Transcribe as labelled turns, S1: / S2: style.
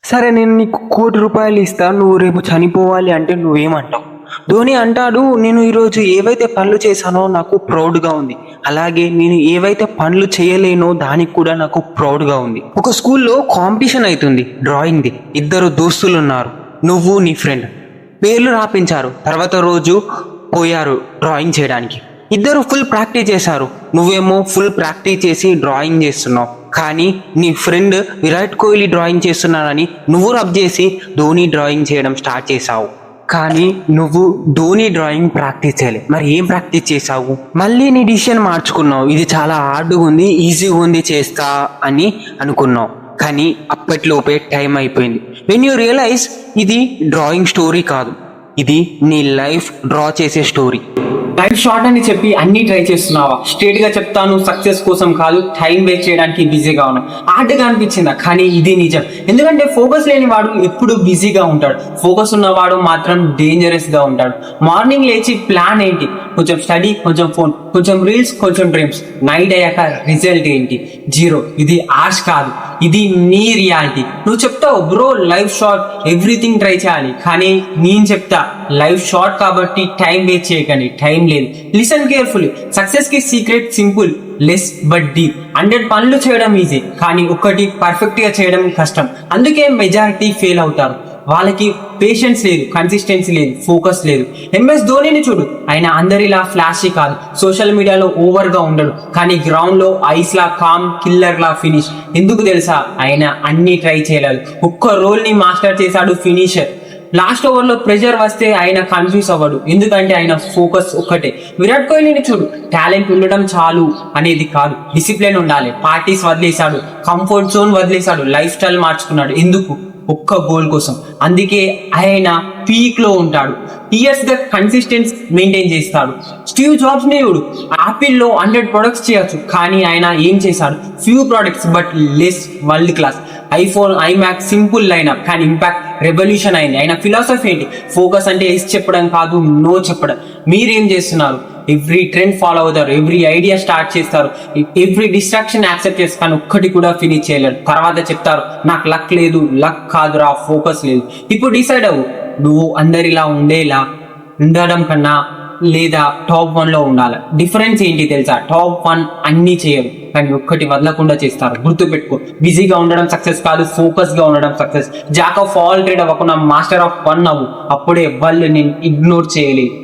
S1: సరే నేను నీకు ₹1,00,00,000 ఇస్తా, నువ్వు రేపు చనిపోవాలి అంటే నువ్వేమంటావు? ధోని అంటాడు, నేను ఈరోజు ఏవైతే పనులు చేశానో నాకు ప్రౌడ్గా ఉంది, అలాగే నేను ఏవైతే పనులు చేయలేనో దానికి కూడా నాకు ప్రౌడ్గా ఉంది. ఒక స్కూల్లో కాంపిటీషన్ అవుతుంది డ్రాయింగ్ది. ఇద్దరు దోస్తులు ఉన్నారు, నువ్వు నీ ఫ్రెండ్. పేర్లు రాపించారు, తర్వాత రోజు పోయారు డ్రాయింగ్ చేయడానికి. ఇద్దరు ఫుల్ ప్రాక్టీస్ చేశారు, నువ్వేమో ఫుల్ ప్రాక్టీస్ చేసి డ్రాయింగ్ చేస్తున్నావు. కానీ నీ ఫ్రెండ్ విరాట్ కోహ్లీ డ్రాయింగ్ చేస్తున్నాడని నువ్వు రబ్ చేసి ధోని డ్రాయింగ్ చేయడం స్టార్ట్ చేసావు. కానీ నువ్వు ధోని డ్రాయింగ్ ప్రాక్టీస్ చేయలే, మరి ఏం ప్రాక్టీస్ చేసావు? మళ్ళీ నీ డిసిషన్ మార్చుకున్నావు, ఇది చాలా హార్డ్గా ఉంది, ఈజీగా ఉంది, చేస్తా అని అనుకున్నావు. కానీ అప్పట్లోపే టైం అయిపోయింది. వెన్ యూ రియలైజ్ ఇది డ్రాయింగ్ స్టోరీ కాదు, ఇది నీ లైఫ్ డ్రా చేసే స్టోరీ.
S2: లైఫ్ షార్ట్ అని చెప్పి అన్ని ట్రై చేస్తున్నావా? స్ట్రేట్ గా చెప్తాను, సక్సెస్ కోసం కాదు, టైం వేస్ట్ చేయడానికి బిజీగా ఉన్నా. హార్డ్గా అనిపించిందా? కానీ ఇది నిజం. ఎందుకంటే ఫోకస్ లేని వాడు ఎప్పుడు బిజీగా ఉంటాడు, ఫోకస్ ఉన్నవాడు మాత్రం డేంజరస్ గా ఉంటాడు. మార్నింగ్ లేచి ప్లాన్ ఏంటి? కొంచెం స్టడీ, కొంచెం ఫోన్, కొంచెం రీల్స్, కొంచెం డ్రీమ్స్. నైట్ అయ్యాక రిజల్ట్ ఏంటి? జీరో. ఇది ఆశ కాదు, ఇది నీ రియాలిటీ. నువ్వు చెప్తావు bro life short, everything try చేయాలి. కానీ నేను చెప్తా లైఫ్ షార్ట్ కాబట్టి టైం వేస్ట్ చేయకండి, టైం లేదు. Listen carefully. సక్సెస్ కి secret simple, less but deep. 100 పనులు చేయడం ఈజీ, కానీ ఒక్కటి పర్ఫెక్ట్ గా చేయడం కష్టం. అందుకే మెజారిటీ ఫెయిల్ అవుతారు. వాళ్ళకి పేషెన్స్ లేదు, కన్సిస్టెన్సీ లేదు, ఫోకస్ లేదు. MS ధోనిని చూడు, ఆయన అందరిలా ఫ్లాషీ కాదు, సోషల్ మీడియాలో ఓవర్ గా ఉండడు, కానీ గ్రౌండ్ లో ఐస్ లా కామ్, కిల్లర్ లా ఫినిష్. ఎందుకు తెలుసా? ఆయన అన్ని ట్రై చేయలేదు, ఒక్క రోల్ ని మాస్టర్ చేశాడు, ఫినిషర్. లాస్ట్ ఓవర్ లో ప్రెషర్ వస్తే ఆయన కన్ఫ్యూజ్ అవ్వడు, ఎందుకంటే ఆయన ఫోకస్ ఒక్కటే. విరాట్ కోహ్లీని చూడు, టాలెంట్ ఉండడం చాలు అనేది కాదు, డిసిప్లిన్ ఉండాలి. పార్టీస్ వదిలేశాడు, కంఫర్ట్ జోన్ వదిలేశాడు, లైఫ్ స్టైల్ మార్చుకున్నాడు. ఎందుకు? ఒక్క గోల్ కోసం. అందుకే ఆయన పీక్ లో ఉంటాడు, ఇయర్స్ గా కన్సిస్టెన్స్ మెయింటైన్ చేస్తాడు. స్టీవ్ జాబ్స్ ని చూడు, యాపిల్ లో 100 ప్రొడక్ట్స్ చేయొచ్చు, కానీ ఆయన ఏం చేశాడు? Few products but less world class. IPhone, iMac simple lineup, కానీ ఇంపాక్ట్ రెవల్యూషన్ అయింది. ఆయన ఫిలాసఫీ ఏంటి? ఫోకస్ అంటే ఎస్ చెప్పడం కాదు, నో చెప్పడం. మీరేం చేస్తున్నారు? ఎవ్రీ ట్రెండ్ ఫాలో అవుతారు, ఎవ్రీ ఐడియా స్టార్ట్ చేస్తారు, ఎవ్రీ డిస్ట్రాక్షన్ యాక్సెప్ట్ చేస్తారు, ఒక్కటి కూడా ఫినిష్ చేయలేరు. తర్వాత చెప్తారు నాకు లక్ లేదు. లక్ కాదురా, ఫోకస్ లేదు. ఇప్పుడు డిసైడ్ అవ్వు, నువ్వు అందరిలా ఉండడం కన్నా లేదా టాప్ 1 లో ఉండాలి. డిఫరెన్స్ ఏంటి తెలుసా? టాప్ 1 అన్ని చేయరు, కానీ ఒక్కటి వదలకుండా చేస్తారు. గుర్తు పెట్టుకో, బిజీగా ఉండడం సక్సెస్ కాదు, ఫోకస్ గా ఉండడం success. Jack of all trade అవ్వకుండా మాస్టర్ ఆఫ్ 1 అవ్వు, అప్పుడే వాళ్ళు నేను ఇగ్నోర్ చేయలేదు.